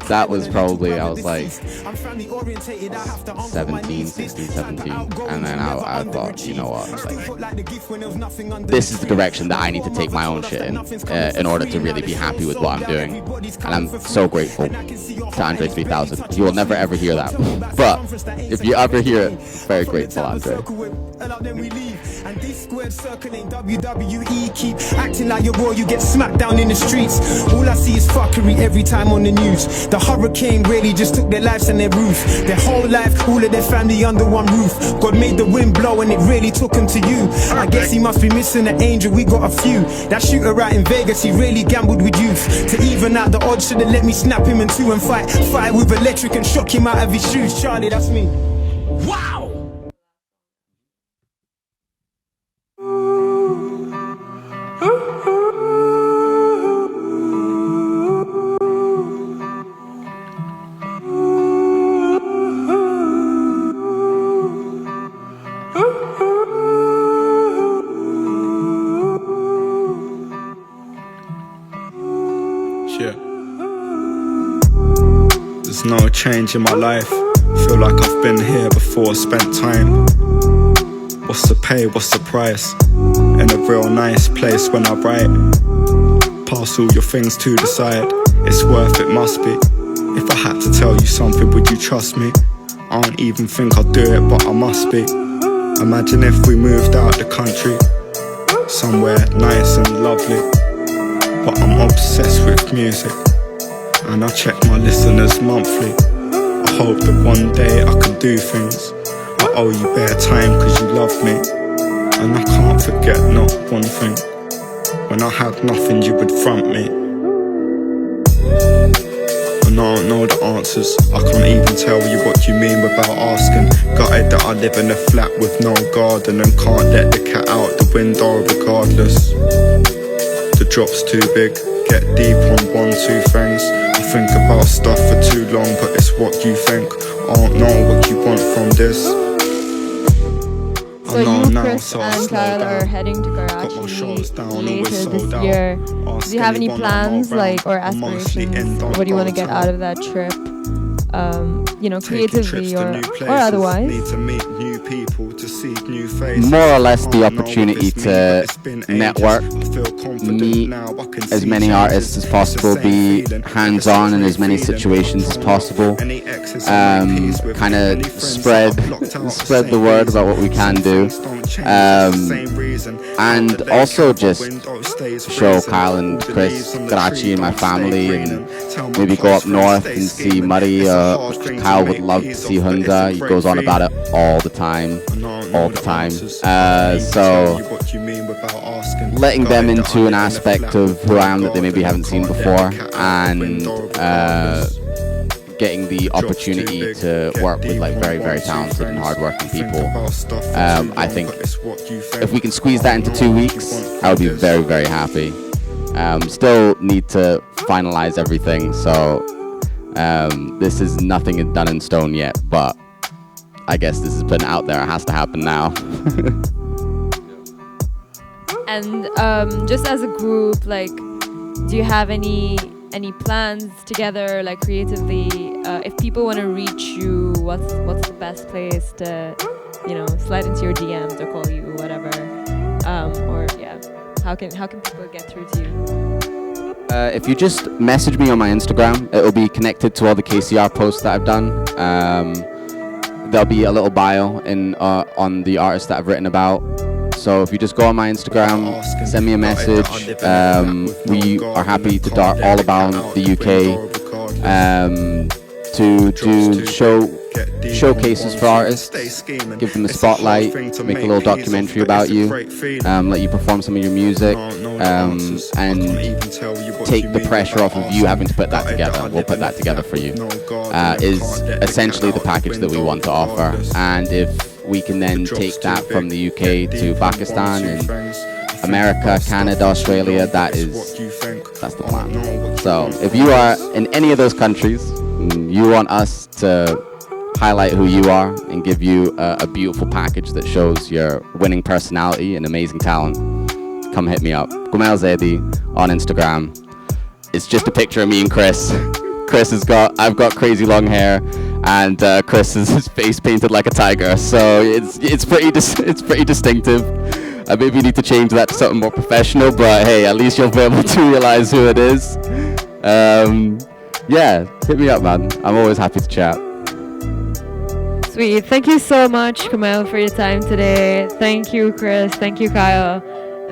that was probably, I was like 16, 17, 17, and then I thought, you know what, like, this is the direction that I need to take my own shit in order to really be happy with what I'm doing. And I'm so grateful to Andre 3000. You will never ever hear that, but if you ever hear it, very grateful, Andre. And this squared circle ain't WWE. Keep acting like you're raw, you get smacked down in the streets. All I see is fuckery every time on the news. The hurricane really just took their lives and their roof. Their whole life, all of their family under one roof. God made the wind blow and it really took him to you. I guess he must be missing an angel, we got a few. That shooter out in Vegas, he really gambled with youth. To even out the odds, should've let me snap him in two and fight with electric and shock him out of his shoes. Charlie, that's me. Wow! No change in my life. Feel like I've been here before, spent time. What's the pay, what's the price? In a real nice place when I write. Pass all your things to the side. It's worth it, must be. If I had to tell you something, would you trust me? I don't even think I'd do it, but I must be. Imagine if we moved out the country, somewhere nice and lovely. But I'm obsessed with music, and I check my listeners monthly. I hope that one day I can do things. I owe you bare time cause you love me, and I can't forget not one thing. When I had nothing you would front me, and I don't know the answers. I can't even tell you what you mean without asking. Gutted that I live in a flat with no garden, and can't let the cat out the window regardless. The drop's too big, get deep on 1, 2 things. I think about stuff for too long, but it's what you think. I don't know what you want from this. So you, Chris, and Kyle are heading to Karachi later this year. Do you have any plans, like, or aspirations? What do you want to get out of that trip? You know, creatively or otherwise? More or less the opportunity to network, meet as many artists as possible, be hands-on in as many situations as possible, kind of spread the word about what we can do, and also just show Kyle and Chris Karachi and my family, and maybe go up north and see Murray. Kyle would love to see Hunza. He goes on about it all the time. So letting them into an aspect of who I am that they maybe haven't seen before, and getting the opportunity to work with like very, very talented and hardworking people. I think if we can squeeze that into 2 weeks, I would be very, very happy. Still need to finalize everything, so this is nothing done in stone yet, but I guess this has been out there. It has to happen now. And just as a group, like, do you have any plans together, like creatively? If people want to reach you, what's the best place to, you know, slide into your DMs or call you, whatever? Or yeah, how can people get through to you? If you just message me on my Instagram, it will be connected to all the KCR posts that I've done. There'll be a little bio on the artists that I've written about. So if you just go on my Instagram, send me a message. We are happy to dart all about the UK, to do showcases for artists, give them a spotlight, make a little documentary about you, let you perform some of your music, and take the pressure off of you having to put that together. We'll put that together for you, is essentially the package that we want to offer. And if we can then take that from the UK to Pakistan and America, Canada, Australia, that's the plan. So if you are in any of those countries, you want us to highlight who you are and give you a beautiful package that shows your winning personality and amazing talent, come hit me up. Kumayl Zaidi on Instagram. It's just a picture of me and Chris. I've got crazy long hair, and Chris is his face painted like a tiger. So it's pretty distinctive. Maybe you need to change that to something more professional, but hey, at least you'll be able to realize who it is. Yeah, hit me up, man. I'm always happy to chat. Sweet. Thank you so much, Kumayl, for your time today. Thank you, Chris. Thank you, Kyle.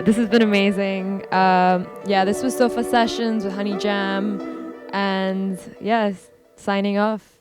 This has been amazing. Yeah, this was Sofa Sessions with Honeyjamn. And yes, signing off.